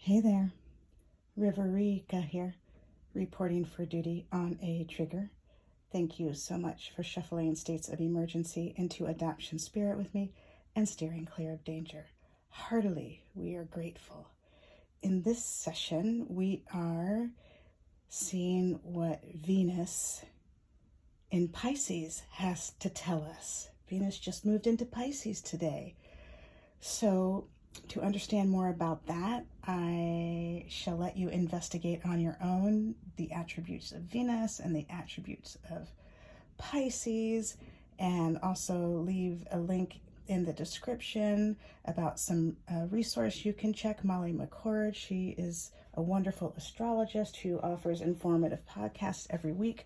Hey there, Riverica here, reporting for duty on a trigger. Thank you so much for shuffling states of emergency into adoption spirit with me and steering clear of danger. Heartily, we are grateful. In this session, we are seeing what Venus in Pisces has to tell us. Venus just moved into Pisces today. So to understand more about that, I shall let you investigate on your own the attributes of Venus and the attributes of Pisces, and also leave a link in the description about some resource you can check. Molly McCord, she is a wonderful astrologist who offers informative podcasts every week.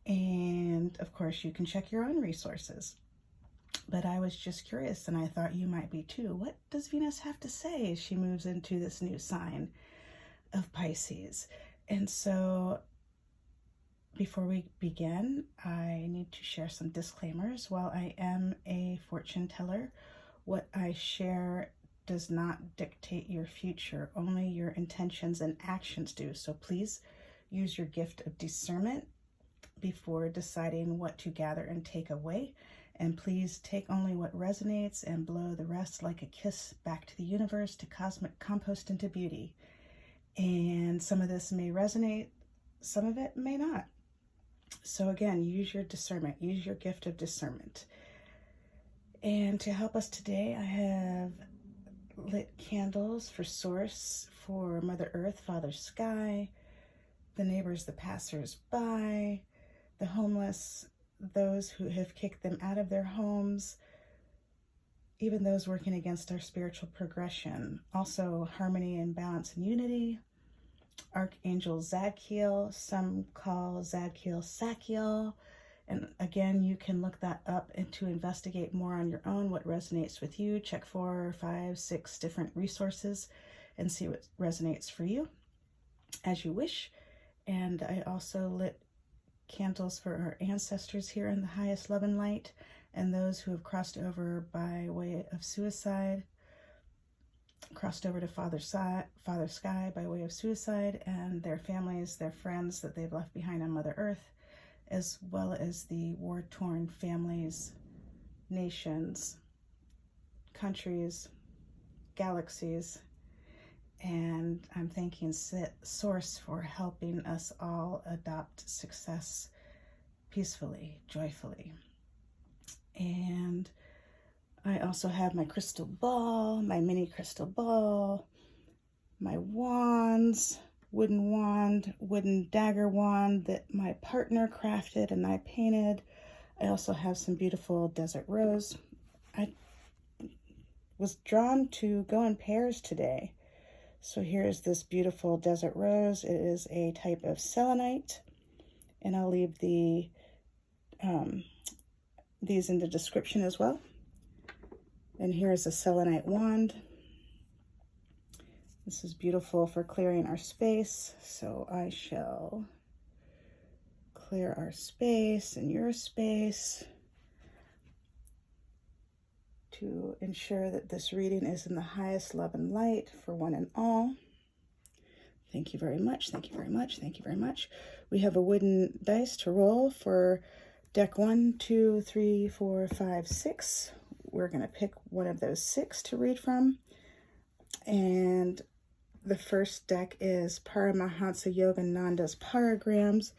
And of course, you can check your own resources. But I was just curious, and I thought you might be too. What does Venus have to say as she moves into this new sign of Pisces? And so before we begin, I need to share some disclaimers. While I am a fortune teller, what I share does not dictate your future. Only your intentions and actions do. So please use your gift of discernment before deciding what to gather and take away. And please take only what resonates and blow the rest like a kiss back to the universe to cosmic compost into beauty. And some of this may resonate, some of it may not. So again, use your discernment, use your gift of discernment. And to help us today, I have lit candles for Source, for Mother Earth, Father Sky, the neighbors, the passers-by, the homeless, those who have kicked them out of their homes, even those working against our spiritual progression. Also, harmony and balance and unity. Archangel Zadkiel, some call Zadkiel Sakiel. And again, you can look that up and to investigate more on your own, what resonates with you. Check 4, 5, 6 different resources and see what resonates for you as you wish. And I also lit candles for our ancestors here in the highest love and light, and those who have crossed over by way of suicide, crossed over to Father Sky by way of suicide, and their families, their friends that they've left behind on Mother Earth, as well as the war-torn families, nations, countries, galaxies. And I'm thanking Source for helping us all adopt success peacefully, joyfully. And I also have my crystal ball, my mini crystal ball, my wands, wooden dagger wand that my partner crafted and I painted. I also have some beautiful desert rose. I was drawn to go in pairs today. So here's this beautiful desert rose. It is a type of selenite, and I'll leave these in the description as well. And here's a selenite wand. This is beautiful for clearing our space. So I shall clear our space and your space to ensure that this reading is in the highest love and light for one and all. Thank you very much. Thank you very much. Thank you very much. We have a wooden dice to roll for deck 1, 2, 3, 4, 5, 6. We're going to pick one of those 6 to read from. And the first deck is Paramahansa Yogananda's Paragrams.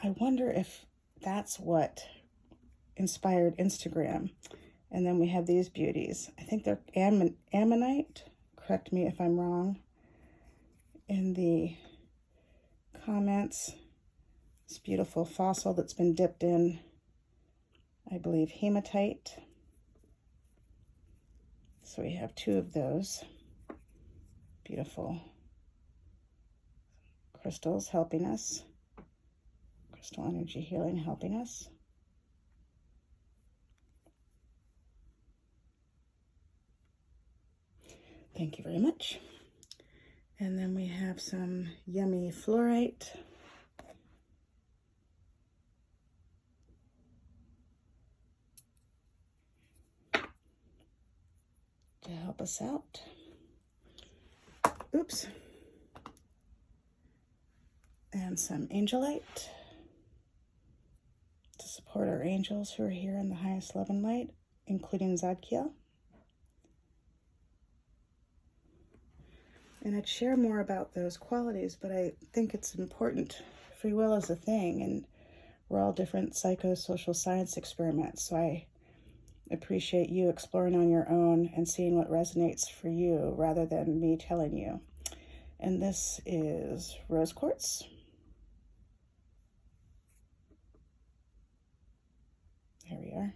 I wonder if that's what inspired Instagram. And then we have these beauties. I think they're ammonite. Correct me if I'm wrong in the comments. This beautiful fossil that's been dipped in, I believe, hematite. So we have 2 of those. Beautiful crystals helping us. Crystal energy healing helping us. Thank you very much. And then we have some yummy fluorite. To help us out. Oops. And some angelite to support our angels who are here in the highest love and light, including Zadkiel. And I'd share more about those qualities, but I think it's important. Free will is a thing, and we're all different psychosocial science experiments. So I appreciate you exploring on your own and seeing what resonates for you rather than me telling you. And this is rose quartz. There we are.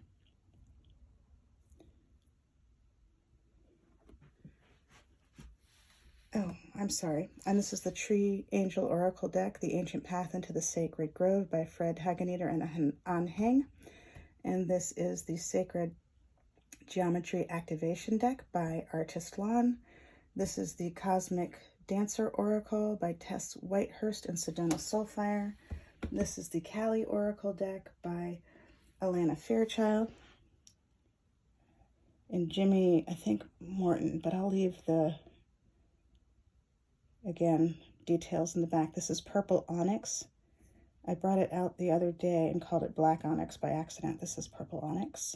Oh, I'm sorry. And this is the Tree Angel Oracle deck, The Ancient Path into the Sacred Grove by Fred Hageneter and Anhang. And this is the Sacred Geometry Activation deck by Artist Lon. This is the Cosmic Dancer Oracle by Tess Whitehurst and Sedona Soulfire. This is the Kali Oracle deck by Alana Fairchild and Jimmy, I think, Morton, but I'll leave the, again, details in the back. This is Purple Onyx. I brought it out the other day and called it Black Onyx by accident. This is Purple Onyx.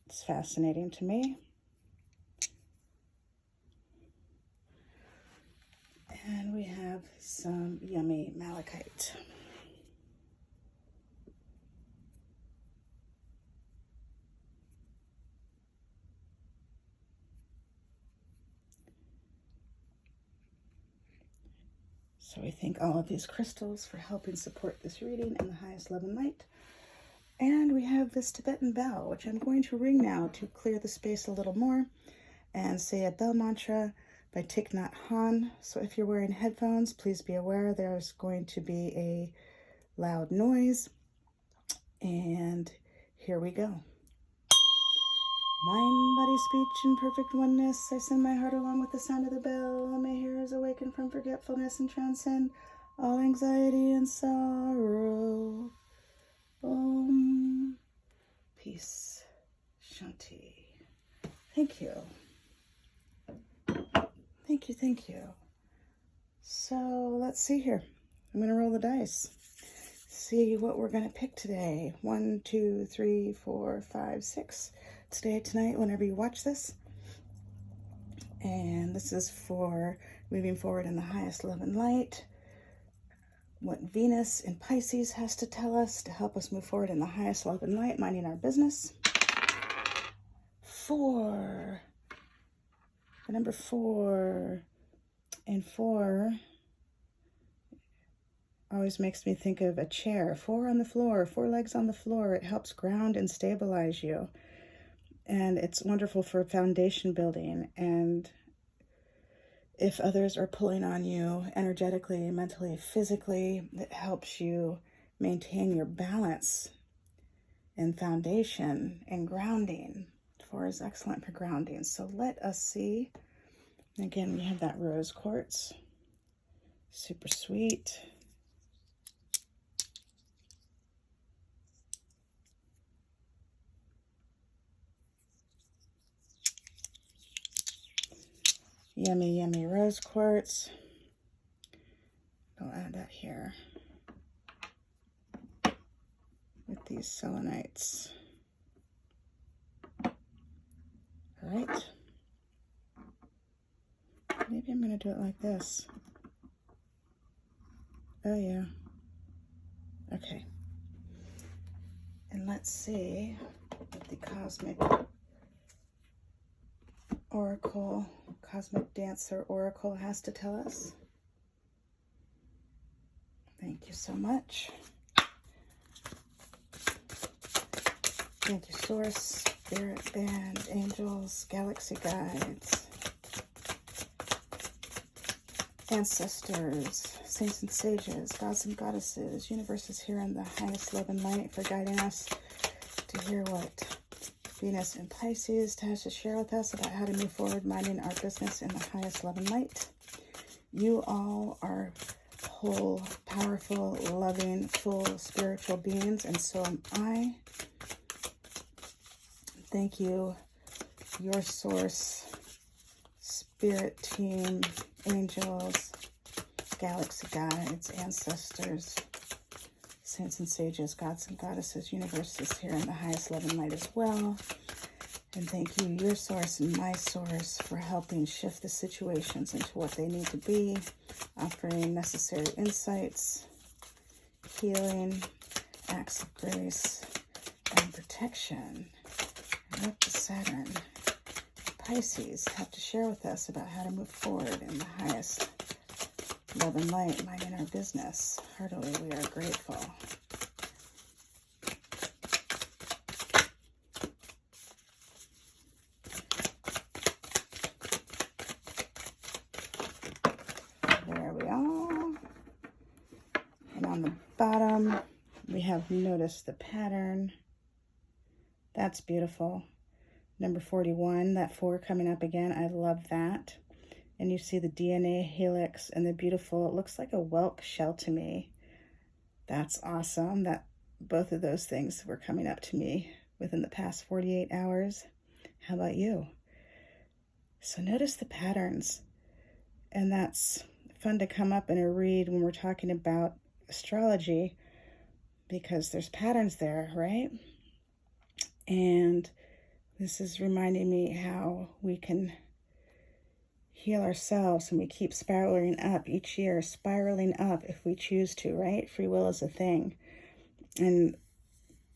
It's fascinating to me. And we have some yummy malachite. So we thank all of these crystals for helping support this reading in the highest love and light. And we have this Tibetan bell, which I'm going to ring now to clear the space a little more and say a bell mantra by Thich Nhat Hanh. So if you're wearing headphones, please be aware there's going to be a loud noise. And here we go. Mind, body, speech, in perfect oneness. I send my heart along with the sound of the bell. All my hairs awaken from forgetfulness and transcend all anxiety and sorrow. Om. Peace. Shanti. Thank you. Thank you, thank you. So let's see here. I'm going to roll the dice. See what we're going to pick today. 1, 2, 3, 4, 5, 6. Today, tonight, whenever you watch this. And this is for moving forward in the highest love and light. What Venus in Pisces has to tell us to help us move forward in the highest love and light, minding our business. 4. The number 4. And 4 always makes me think of a chair. 4 on the floor, 4 legs on the floor. It helps ground and stabilize you. And it's wonderful for foundation building. And if others are pulling on you energetically, mentally, physically, it helps you maintain your balance and foundation and grounding. 4 is excellent for grounding. So let us see. Again, we have that rose quartz. Super sweet. Yummy, yummy rose quartz. I'll add that here with these selenites. All right. Maybe I'm going to do it like this. Oh, yeah. Okay. And let's see what the Cosmic Oracle, Cosmic Dancer Oracle has to tell us. Thank you so much. Thank you, Source, Spirit Band, Angels, Galaxy Guides, Ancestors, Saints and Sages, Gods and Goddesses, Universes here in the highest love and light for guiding us to hear what Venus in Pisces has to share with us about how to move forward, minding our business in the highest love and light. You all are whole, powerful, loving, full spiritual beings, and so am I. Thank you, your source, spirit team, angels, galaxy guides, ancestors, saints and sages, gods and goddesses, universes here in the highest love and light as well. And thank you, your source and my source, for helping shift the situations into what they need to be, offering necessary insights, healing, acts of grace, and protection. And what does Saturn, Pisces, have to share with us about how to move forward in the highest love and light, minding our business? Heartily, we are grateful. There we are. And on the bottom, we have noticed the pattern. That's beautiful. Number 41, that 4 coming up again. I love that. And you see the DNA helix and the beautiful, it looks like a whelk shell to me. That's awesome. That both of those things were coming up to me within the past 48 hours. How about you? So notice the patterns. And that's fun to come up in a read when we're talking about astrology, because there's patterns there, right? And this is reminding me how we can heal ourselves, and we keep spiraling up each year, spiraling up if we choose to, right? Free will is a thing. And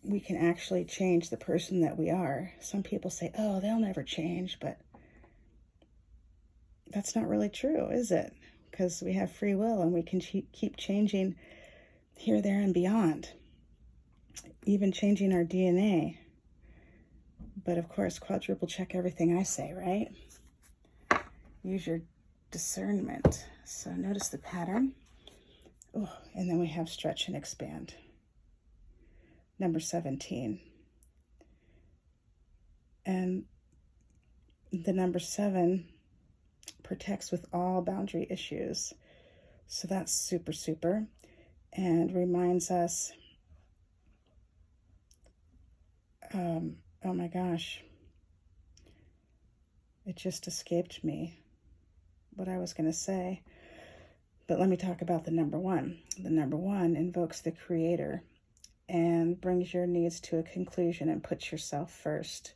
we can actually change the person that we are. Some people say, oh, they'll never change, but that's not really true, is it? Because we have free will and we can keep changing here, there, and beyond. Even changing our DNA. But of course, quadruple check everything I say, right? Use your discernment. So notice the pattern. Oh, and then we have stretch and expand. Number 17. And the number 7 protects with all boundary issues. So that's super, super. And reminds us, oh my gosh, it just escaped me what I was going to say. But let me talk about the number 1. The number 1 invokes the creator and brings your needs to a conclusion and puts yourself first,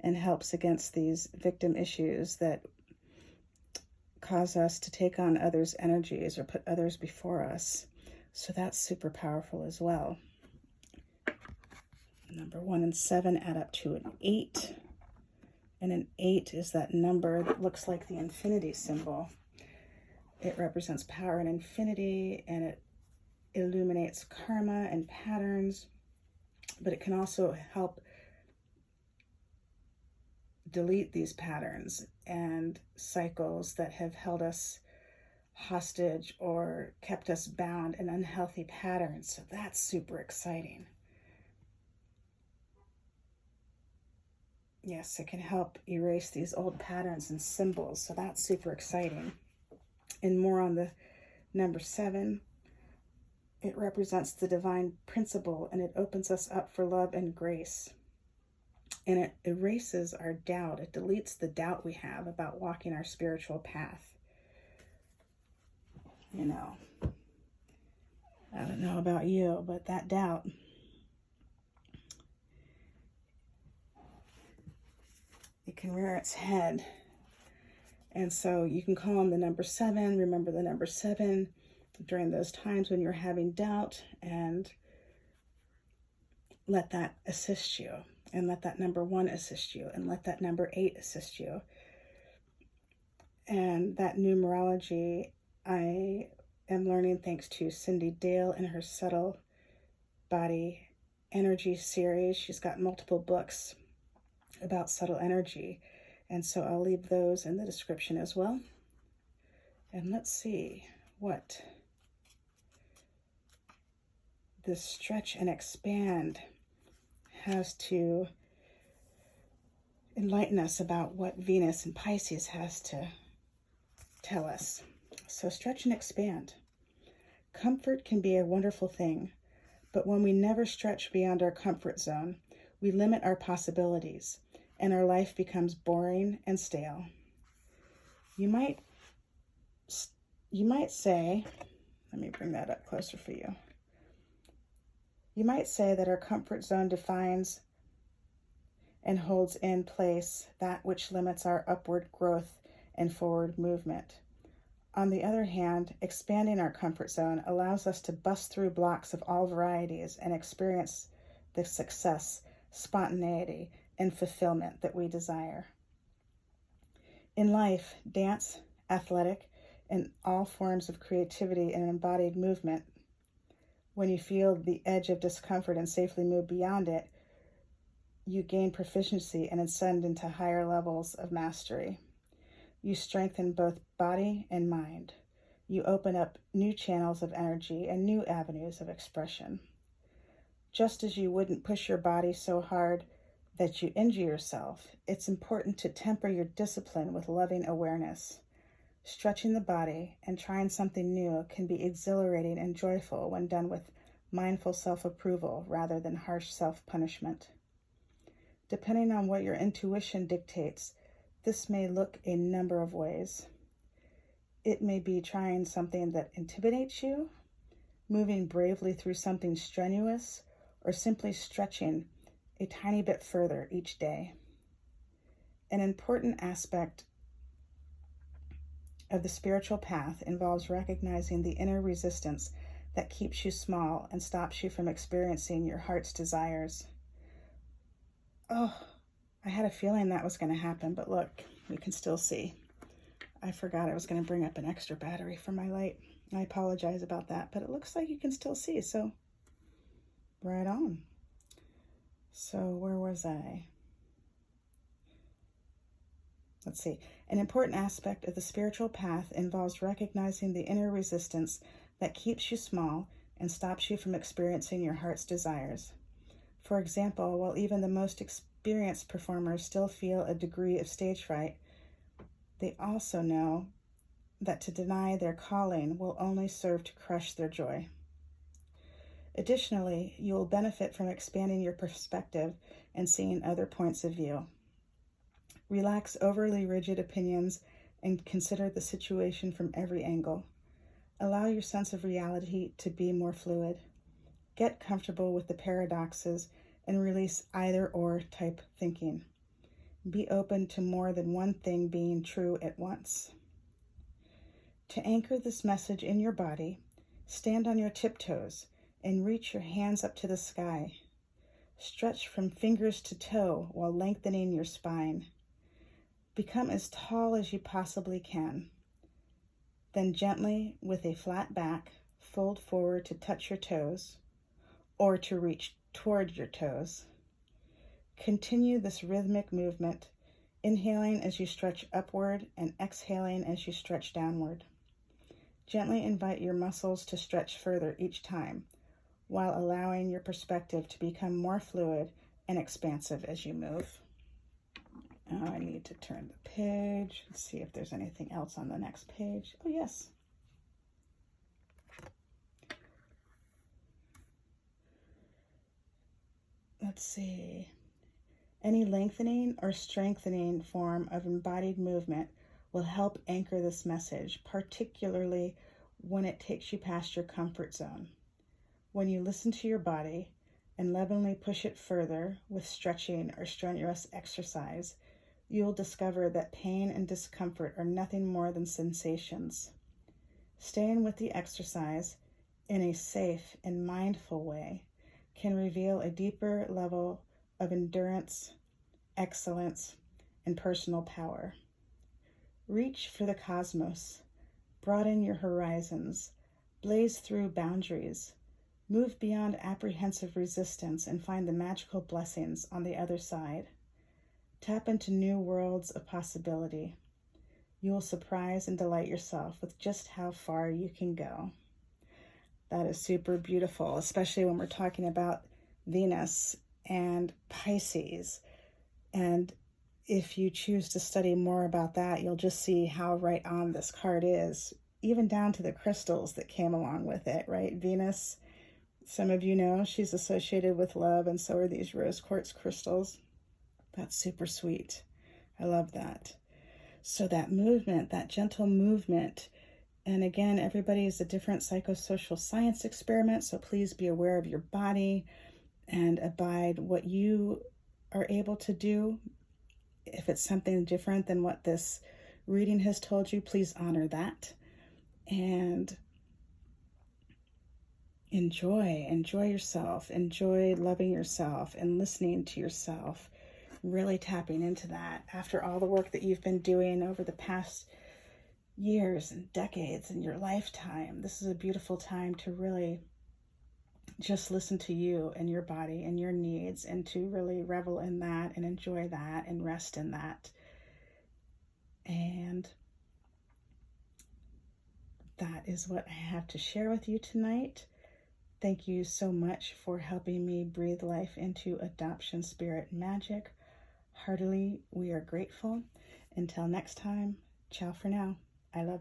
and helps against these victim issues that cause us to take on others' energies or put others before us. So that's super powerful as well. Number 1 and 7 add up to an 8. And an 8 is that number that looks like the infinity symbol. It represents power and infinity, and it illuminates karma and patterns, but it can also help delete these patterns and cycles that have held us hostage or kept us bound in unhealthy patterns. So that's super exciting. Yes, it can help erase these old patterns and symbols. So that's super exciting. And more on the number 7, it represents the divine principle, and it opens us up for love and grace. And it erases our doubt. It deletes the doubt we have about walking our spiritual path. You know, I don't know about you, but that doubt, it can rear its head. And so you can call on the number 7. Remember the number 7 during those times when you're having doubt, and let that assist you, and let that number 1 assist you, and let that number 8 assist you. And that numerology I am learning thanks to Cindy Dale and her Subtle Body Energy series. She's got multiple books about subtle energy, and so I'll leave those in the description as well. And let's see what this stretch and expand has to enlighten us about what Venus and Pisces has to tell us. So stretch and expand. Comfort can be a wonderful thing, but when we never stretch beyond our comfort zone, we limit our possibilities, and our life becomes boring and stale. You might say, let me bring that up closer for you. You might say that our comfort zone defines and holds in place that which limits our upward growth and forward movement. On the other hand, expanding our comfort zone allows us to bust through blocks of all varieties and experience the success, spontaneity, and fulfillment that we desire. In life, dance, athletic, and all forms of creativity and embodied movement, when you feel the edge of discomfort and safely move beyond it, you gain proficiency and ascend into higher levels of mastery. You strengthen both body and mind. You open up new channels of energy and new avenues of expression. Just as you wouldn't push your body so hard that you injure yourself, it's important to temper your discipline with loving awareness. Stretching the body and trying something new can be exhilarating and joyful when done with mindful self-approval rather than harsh self-punishment. Depending on what your intuition dictates, this may look a number of ways. It may be trying something that intimidates you, moving bravely through something strenuous, or simply stretching a tiny bit further each day. An important aspect of the spiritual path involves recognizing the inner resistance that keeps you small and stops you from experiencing your heart's desires. Oh, I had a feeling that was going to happen, but look, we can still see. I forgot I was going to bring up an extra battery for my light. I apologize about that, but it looks like you can still see, so right on. So where was I? Let's see. An important aspect of the spiritual path involves recognizing the inner resistance that keeps you small and stops you from experiencing your heart's desires. For example, while even the most experienced performers still feel a degree of stage fright, they also know that to deny their calling will only serve to crush their joy. Additionally, you will benefit from expanding your perspective and seeing other points of view. Relax overly rigid opinions and consider the situation from every angle. Allow your sense of reality to be more fluid. Get comfortable with the paradoxes and release either-or type thinking. Be open to more than one thing being true at once. To anchor this message in your body, stand on your tiptoes and reach your hands up to the sky. Stretch from fingers to toe while lengthening your spine. Become as tall as you possibly can. Then gently, with a flat back, fold forward to touch your toes or to reach toward your toes. Continue this rhythmic movement, inhaling as you stretch upward and exhaling as you stretch downward. Gently invite your muscles to stretch further each time, while allowing your perspective to become more fluid and expansive as you move. I need to turn the page. Let's see if there's anything else on the next page. Oh, yes. Let's see. Any lengthening or strengthening form of embodied movement will help anchor this message, particularly when it takes you past your comfort zone. When you listen to your body and lovingly push it further with stretching or strenuous exercise, you'll discover that pain and discomfort are nothing more than sensations. Staying with the exercise in a safe and mindful way can reveal a deeper level of endurance, excellence, and personal power. Reach for the cosmos, broaden your horizons, blaze through boundaries, move beyond apprehensive resistance, and find the magical blessings on the other side. Tap into new worlds of possibility. You will surprise and delight yourself with just how far you can go. That is super beautiful, especially when we're talking about Venus and Pisces. And if you choose to study more about that, you'll just see how right on this card is, even down to the crystals that came along with it, right? Venus, some of you know, she's associated with love, and so are these rose quartz crystals. That's super sweet. I love that. So that movement, that gentle movement, and again, everybody is a different psychosocial science experiment, so please be aware of your body and abide what you are able to do. If it's something different than what this reading has told you, please honor that. And enjoy yourself, enjoy loving yourself and listening to yourself, really tapping into that after all the work that you've been doing over the past years and decades in your lifetime. This is a beautiful time to really just listen to you and your body and your needs, and to really revel in that and enjoy that and rest in that. And that is what I have to share with you tonight. Thank you so much for helping me breathe life into adoption spirit magic. Heartily, we are grateful. Until next time, ciao for now. I love you.